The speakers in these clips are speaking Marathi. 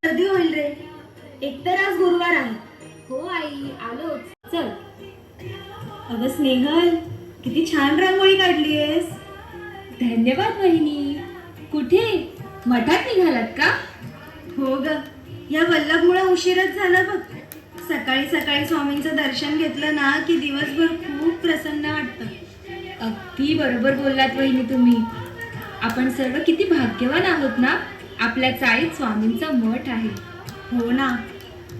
गर्दी होईल रे. एकतर आज गुरुवार आहे. हो आई, आलोच. चल. अगं स्नेहल, किती छान रांगोळी काढलीयस. धन्यवाद वहिनी. कुठे? मठात निघालात का? हो ग, या वल्लभमुळे उशीरच झाला बघ. सकाळी सकाळी स्वामींचं दर्शन घेतलं ना की दिवसभर खूप प्रसन्न वाटतं. अगदी बरोबर बोललात वहिनी तुम्ही. आपण सर्व किती भाग्यवान आहोत ना, आपल्या चाळीत स्वामींचा मठ आहे. हो ना,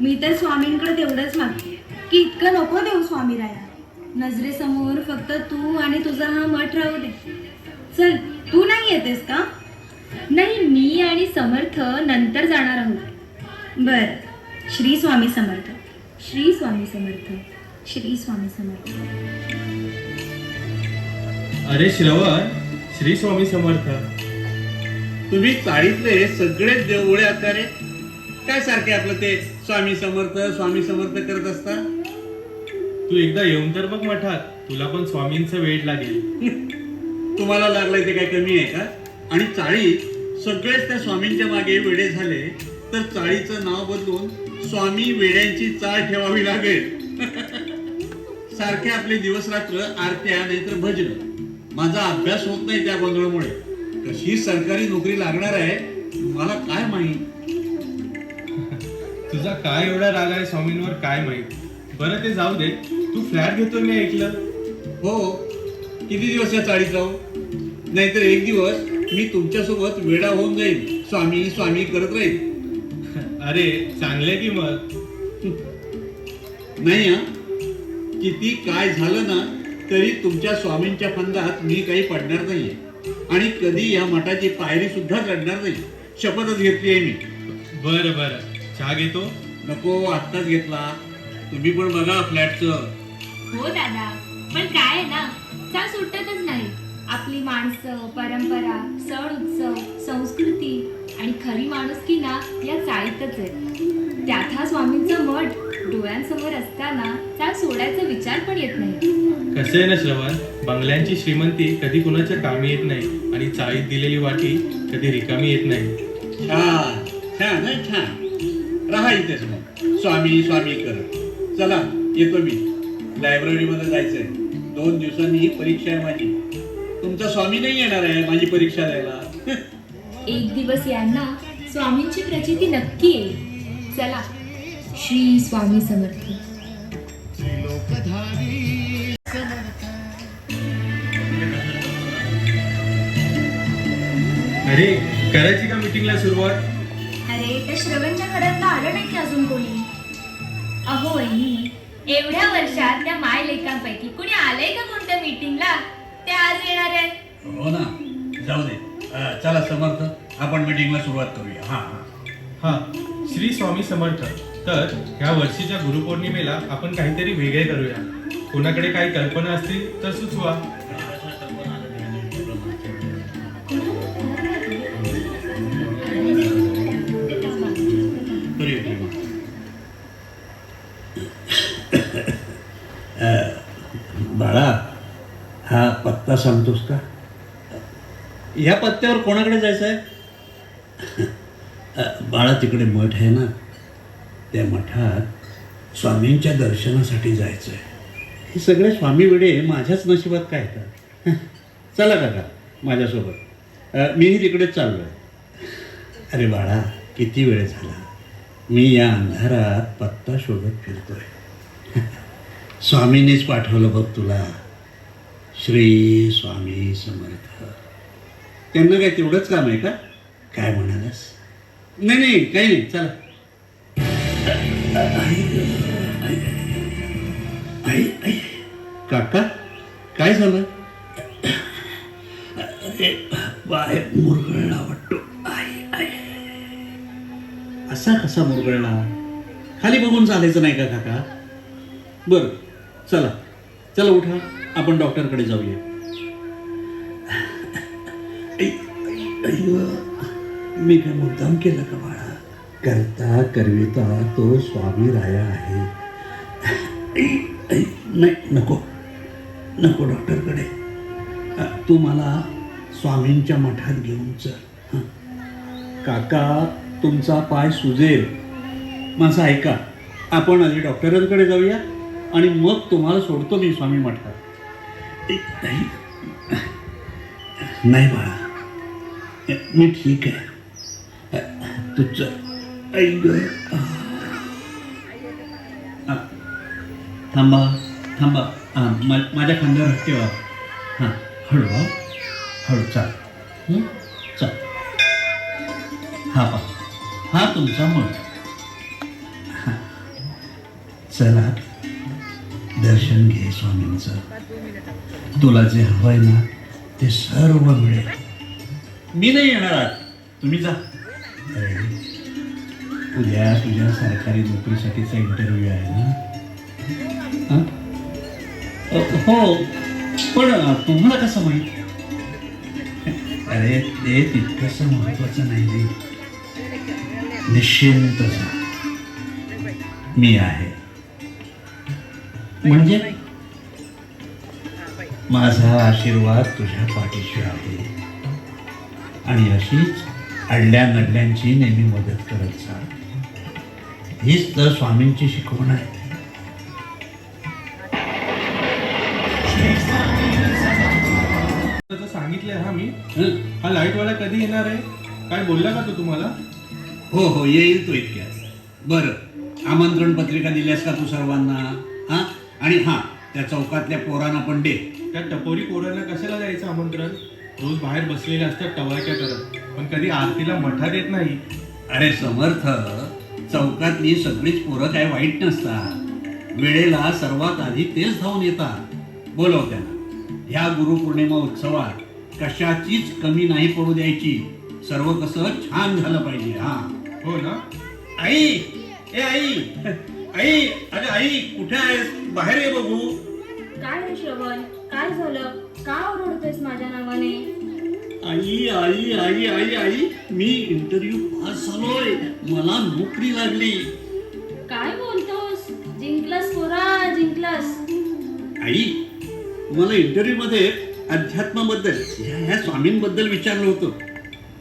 मी तर स्वामींकडे तेवढंच मागते की इतकं नको देऊ स्वामीराया. नजरेसमोर फक्त तू आणि तुझा हा मठ राहू दे. चल, तू नाही येतेस का? नाही, मी आणि समर्थ नंतर जाणार आहोत. बर. श्री स्वामी समर्थ. श्री स्वामी समर्थ. श्री स्वामी समर्थ. अरे श्रवण, श्री स्वामी समर्थ. तुम्ही चाळीतले सगळेच देवगुळे आकारे काय सारखे आपलं ते स्वामी समर्थ करत असता. तू एकदा येऊन तर बघ मठात, तुला पण स्वामींचं वेळ लागेल. तुम्हाला लागलंय ते काय कमी आहे का? आणि चाळीत सगळेच त्या स्वामींच्या मागे वेडे झाले तर चाळीचं नाव बदलून स्वामी वेड्यांची चाळ ठेवावी लागेल. सारखे आपले दिवस रात्र आरत्या नाहीतर भजन. माझा अभ्यास होत नाही त्या गोंधळामुळे. कशी सरकारी नोकरी लागणार आहे मला काय माहित. तुझा काय एवढा राग आहे स्वामींवर काय माहित. बरं ते जाऊ दे, तू फ्लॅट घेतो मी ऐकलं. हो, किती दिवस या चाळीत राहू? नाहीतर एक दिवस मी तुमच्यासोबत वेडा होऊन जाईल, स्वामी स्वामी करत राहील. अरे चांगले की मग. नाही हा, किती काय झालं ना तरी तुमच्या स्वामींच्या फंदात मी काही पडणार नाहीये आणि कधी या मठाची पायरी सुद्धा चढणार नाही. शपथच घेतली आहे मी. बरं बरं, चहा घेतो. नको, आत्ताच घेतला. तुम्ही पण बघा फ्लॅटचं. हो दादा, पण काय आहे ना, चाल सुटतच नाही. आपली माणसं, परंपरा, सण उत्सव, संस्कृती आणि खरी माणुसकी ना या चाळीतच आहे. त्यात हा स्वामींचा मठ डोळ्यांसमोर असताना चाल सोडायचा विचार पण येत नाही. कसं आहे ना श्रवण, बंगल्यांची श्रीमंती कधी कुणाच्या कामी येत नाही आणि चाळीत दिलेली वाटी कधी रिकामी येत नाही. छान छान आहे, छान. राहा इथेच मग स्वामी स्वामी करत. चला येतो मी. लायब्ररीमध्ये जायचंय. 2 दिवसांनी ही परीक्षा आहे माझी. तुमचा स्वामी नाही येणार आहे माझी परीक्षा द्यायला. एक दिवस यांना स्वामींची प्रचिती नक्की येईल. चला. श्री स्वामी समर्थ. अरे करायची का मीटिंगला सुरुवात? अरे, त्या श्रवणच्या घरात आलं नाही की अजून कोणी. अहो वहिनी, एवढ्या वर्षात त्या माय लेकांपैकी कुणी आलंय का कोणत्या मीटिंगला? ते आज येणार आहे. हो ना, जाऊ दे. चला समर्थ, आपण मीटिंगला सुरुवात करूया. हा हा हा, श्री स्वामी समर्थ. तर ह्या वर्षीच्या गुरुपौर्णिमेला आपण काहीतरी वेगळे करूया. कोणाकडे काही कल्पना असतील तर सुचवा. बाळा, हा पत्ता सांगतोस का? ह्या पत्त्यावर कोणाकडे जायचं आहे? बाळा, तिकडे मठ आहे ना, त्या मठात स्वामींच्या दर्शनासाठी जायचं आहे. हे सगळे स्वामी वेडे माझ्याच नशिबात काय येतात. चला काका माझ्यासोबत. मीही तिकडेच चाललो आहे. अरे बाळा, किती वेळ झाला मी या अंधारात पत्ता शोधत फिरतोय. स्वामींनीच पाठवलं बघ तुला. श्री स्वामी समर्थ. त्यांना काय तेवढंच काम आहे का? काय म्हणालास? नाही नाही, काही नाही. चला. काका, काय झालं? अरे बाहेर मुरगळला वाटतो. असा कसा मुरगळला? खाली बघून चालायचं नाही का काका? बरं, चला चला, उठा, आपण डॉक्टरकडे जाऊया. मी काय मुद्दाम केलं का बाळा? करता करविता तो स्वामी राया आहे. नाही, नको नको डॉक्टरकडे. तू मला स्वामींच्या मठात घेऊन चल. हं. काका, तुमचा पाय सुजेल. माझं ऐका, आपण आधी डॉक्टरांकडे जाऊया आणि मग तुम्हाला सोडतो मी स्वामी मठात. नाही नाही बाळा, मी ठीक आहे. तू चल. थांबा थांबा. माझ्या खांद्यावर हात ठेवा. हां, हळू हळू. चाल चाल. हा तुमचा मठ. चला, दर्शन घे स्वामींचं. तुला जे हवं आहे ना ते सर्व मिळेल. मी नाही येणार आज, तुम्ही जा. अरे, उद्या तुझ्या सरकारी नोकरीसाठीचा इंटरव्ह्यू आहे ना? हां, हो, पण तुम्हाला कसं माहीत? अरे, ते तितकंसं महत्वाचं नाही. निश्चिंत जा, मी आहे. म्हणजे माझा आशीर्वाद तुझ्या पाठीशी आहे आणि अशीच अडल्या नडल्यांची नेहमी मदत करत जा. हीच तर स्वामींची शिकवण आहे. तसं सांगितलंय. हा मी हा लाईटवाला कधी येणार आहे? काय बोलला का तो तुम्हाला? हो, येईल तो इतक्यात. बरं, आमंत्रण पत्रिका दिल्यास का तू सर्वांना? हां, आणि हां, त्या चौकातल्या पोरांना पण दे. त्या टपोरी पोरांना कशाला द्यायचं आमंत्रण? रोज बाहेर बसलेले असतात टवाळक्या करत, पण कधी आरतीला मठात येत नाही. अरे समर्थ, चौकातली सगळीच पोरं काय वाईट नसतात. वेळेला सर्वात आधी तेच धावून येतात. बोलव त्यांना. ह्या गुरुपौर्णिमा उत्सवात कशाचीच कमी नाही पडू द्यायची. सर्व कसं छान झालं पाहिजे. हां, हो ना? आई, ए आई, आई, अगं आई, कुठे आहेस? बाहेर ये बघू. काय रे श्रवण, काय झालं? का ओरडतोयस माझ्या नावाने? आई आई आई आई आई, मी इंटरव्ह्यू पास झालोय. मला नोकरी लागली. काय बोलतोस? जिंकलास पोरा, जिंकलास. आई, मला इंटरव्ह्यू मध्ये अध्यात्माबद्दल, ह्या स्वामींबद्दल विचारलं होतं.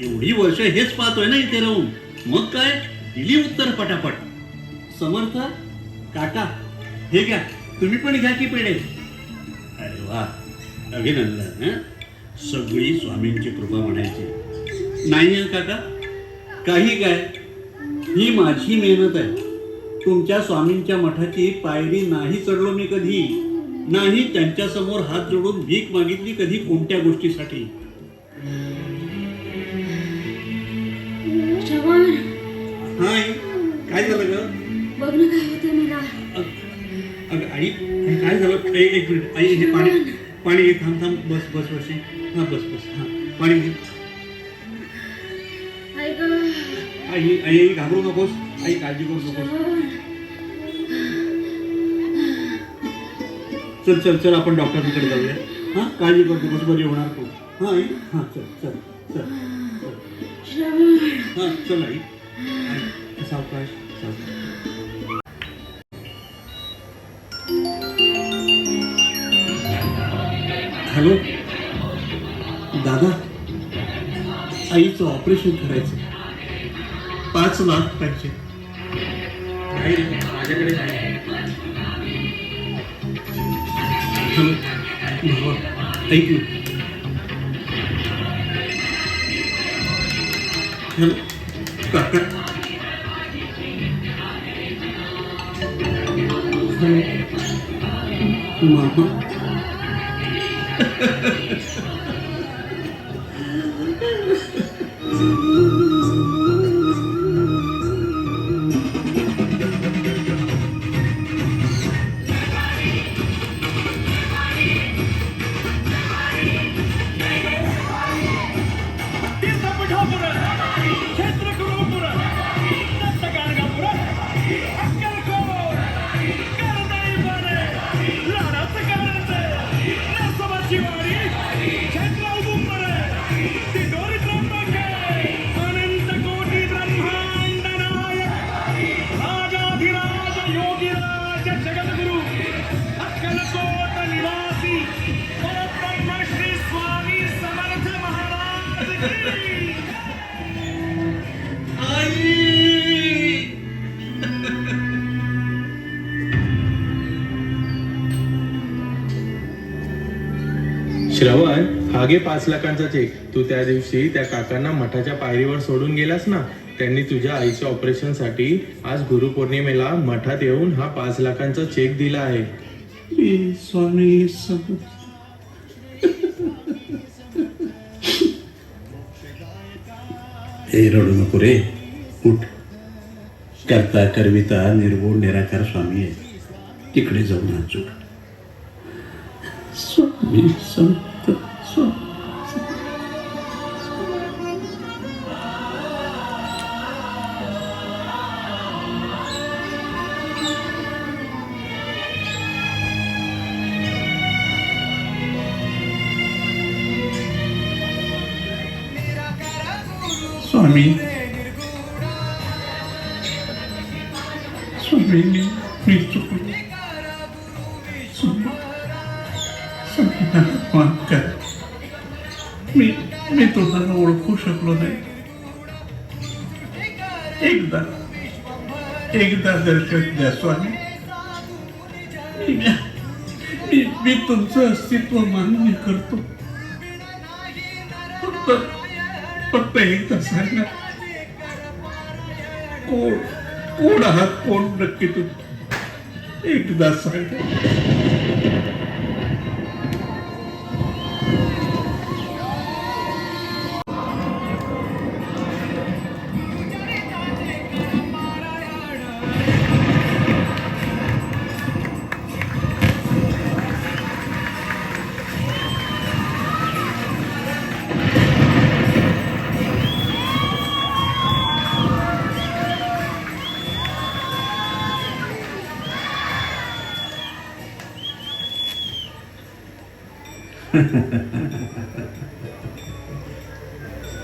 एवढी वर्ष हेच पाहतोय ना इथे राहून. मग काय दिली उत्तर पटापट. समर्थ काका, हे घ्या, तुम्ही पण घ्या की पेढे. अरे वा, अभिनंदन. सगळी स्वामींची कृपा म्हणायची. नाही काका, काही काय, ही माझी मेहनत आहे. तुमच्या स्वामींच्या मठाची पायरी नाही चढलो मी कधी. नाही त्यांच्यासमोर हात जोडून भीक मागितली कधी कोणत्या गोष्टीसाठी. श्रवण, हाय, काय झालं ग? बघ ना काय होते मला. अगं आई, हे काय झालं? एक मिनिट आई, हे पाणी पाणी घे. थांब थांब, बस बस बस. हां, बस बस. हां, पाणी घे. ऐक आई आई, घाबरू नकोस. आई, काळजी करू नकोस. चल चल चल, आपण डॉक्टरांकडे जाऊया. हां, काळजी करू नकोस, बरी होणार तू. हां आई, हां, चल चल चल. हां, चल आई. सावकाश सावकाश. हॅलो दादा, आईचं ऑपरेशन करायचं. 5 लाख पाहिजे. नाही रे, माझ्याकडे नाही. हॅलो भावा, ऐक ना. हॅलो काका. हॅलो मामा. लाडाचं कारण नसोबाची वारी श्रवण, हा घे 5 लाखांचा चेक. तू त्या दिवशी त्या काकांना मठाच्या पायरीवर सोडून गेलास ना, त्यांनी तुझ्या आईच्या ऑपरेशन साठी आज गुरुपौर्णिमेला मठात येऊन हा 5 लाखांचा चेक दिला आहे. मी स्वामी समर्थ. हे रडू नको रे, उठ. करता करविता निर्गुण निराकार स्वामी आहे, तिकडे जाऊन हात जोड. स्वामी समर्थ. स्वामी स्वामी स्वामी मी चुकलो. स्वामी माफ कर. मी तुम्हाला ओळखू शकलो नाही. एकदा दर्शन द्या स्वामी. मी तुमचं अस्तित्व मान्य करतो. फक्त एकदा सांगा, कोण आहात, कोण नक्की तुम्ही? एकदा सांगा.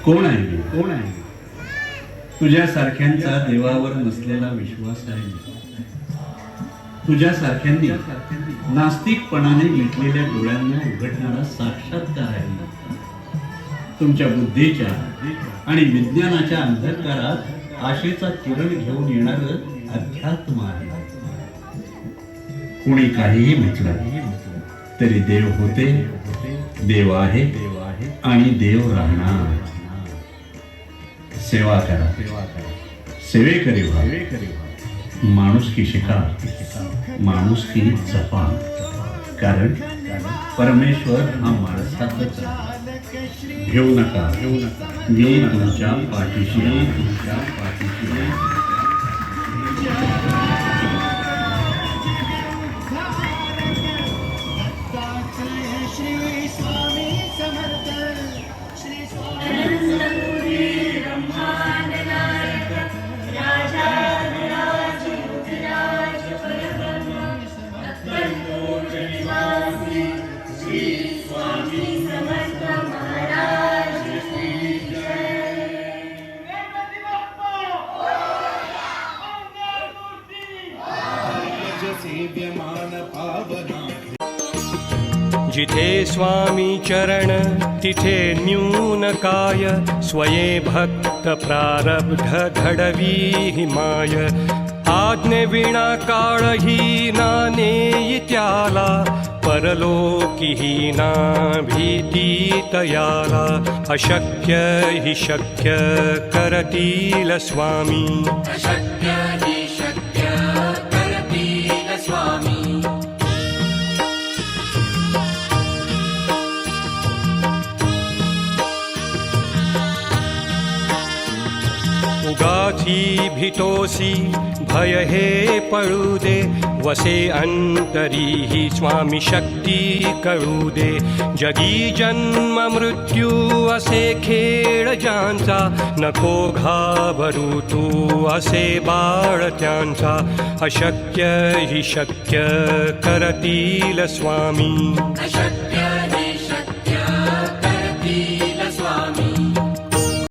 कोण आहे मी? कोण आहे? तुझ्यासारख्यांचा देवावर नसलेला विश्वास आहे. तुझ्यासारख्यांनी नास्तिकपणाने मिटलेल्या डोळ्यांना उघडणारा साक्षात्कार आहे. तुमच्या बुद्धीच्या आणि विज्ञानाच्या अंधकारात आशेचा किरण घेऊन येणारं अध्यात्म आहे. कुणी काहीही म्हटलं तरी देव होते, देव आहे आणि देव राहणार. सेवा करा, सेवेकरी व्हा, माणुसकी शिका, माणुसकी जपा. कारण परमेश्वर हा माणसातच आहे. घेऊ नका, मी तुमच्या पाठीशी आहे. जिथे स्वामी चरण तिथे न्यून काय, स्वये भक्त प्रारब्ध घडवी माय. आज्ञे विना काळही नाने त्याला, परलोकी ना भीती तयाला. अशक्य हि शक्य करतील स्वामी, अशक्य हि शक्य करतील स्वामी. उगाची भीतोसी भय हे पळू दे, वसे अंतरी ही स्वामी शक्ती कळू दे. जगी जन्म मृत्यू असे खेळ ज्यांचा, नको घाबरू तू असे बाळ त्यांचा. अशक्य हि शक्य करतील स्वामी, अशक्य